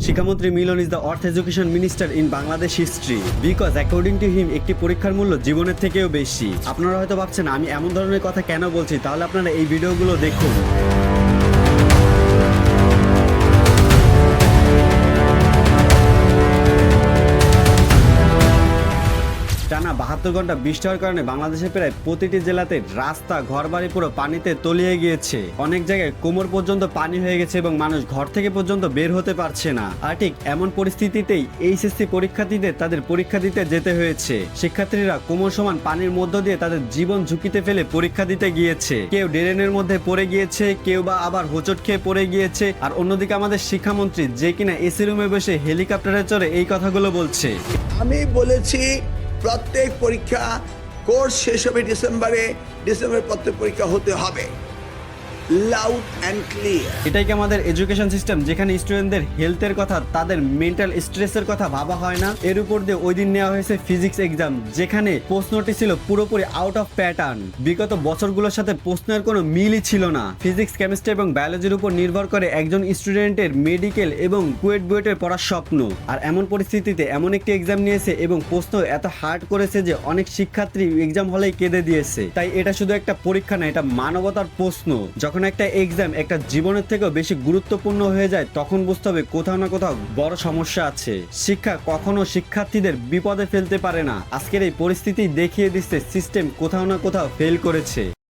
শিক্ষামন্ত্রী মিলন is the অর্থ education minister in Bangladesh history because according to him একটি পরীক্ষার মূল্য জীবনের থেকেও বেশি। আপনারা হয়তো ভাবছেন আমি এমন ধরনের কথা কেন বলছি, তাহলে আপনারা এই ভিডিওগুলো দেখুন। টানা 72 ঘন্টা বৃষ্টি হওয়ার কারণে বাংলাদেশের প্রায় প্রতিটি জেলাতে রাস্তা ঘরবাড়ি পুরো পানিতে তলিয়ে গিয়েছে। অনেক জায়গায় কোমর পর্যন্ত পানি হয়ে গেছে এবং মানুষ ঘর থেকে পর্যন্ত বের হতে পারছে না। আর ঠিক এমন পরিস্থিতিতেই এইচএসসি পরীক্ষার্থীদের তাদের পরীক্ষা দিতে যেতে হয়েছে। শিক্ষার্থীরা কোমর সমান পানির মধ্য দিয়ে তাদের জীবন ঝুঁকিতে ফেলে পরীক্ষা দিতে গিয়েছে। কেউ ড্রেনের মধ্যে পড়ে গিয়েছে, কেউ বা আবার হোঁচট খেয়ে পড়ে গিয়েছে। আর অন্যদিকে আমাদের শিক্ষামন্ত্রী যে কিনা এসি রুমে বসে হেলিকপ্টারে চড়ে এই কথাগুলো বলছে। আমি বলেছি প্রত্যেক পরীক্ষা কোর্স শেষ হবে ডিসেম্বরের প্রত্যেক পরীক্ষা হতে হবে লাউড অ্যান্ড ক্লিয়ার। এটাই কি আমাদের এডুকেশন সিস্টেম, যেখানে স্টুডেন্টদের হেলথের কথা, তাদের মেন্টাল স্ট্রেসের কথা ভাবা হয় না? এর উপর দিয়ে ওই দিন নেওয়া হয়েছে ফিজিক্স এক্সাম, যেখানে প্রশ্নটি ছিল পুরোপুরি আউট অফ প্যাটার্ন। বিগত বছরগুলোর সাথে প্রশ্নের কোনো মিলই ছিল না। ফিজিক্স, কেমিস্ট্রি এবং বায়োলজির উপর নির্ভর করে একজন স্টুডেন্টের মেডিকেল এবং কুয়েট বুয়েটের পড়ার স্বপ্ন। আর এমন পরিস্থিতিতে এমন একটি এক্সাম নিয়েছে এবং প্রশ্ন এত হার্ড করেছে যে অনেক শিক্ষার্থী এক্সাম হলেই কেঁদে দিয়েছে। তাই এটা শুধু একটা পরীক্ষা না, এটা মানবতার প্রশ্ন। যখন একটা এক্সাম একটা জীবনের থেকেও বেশি গুরুত্বপূর্ণ হয়ে যায়, তখন বুঝতে হবে কোথাও না কোথাও বড় সমস্যা আছে। শিক্ষা কখনো শিক্ষার্থীদের বিপদে ফেলতে পারে না। আজকের এই পরিস্থিতি দেখিয়ে দিচ্ছে সিস্টেম কোথাও না কোথাও ফেল করেছে।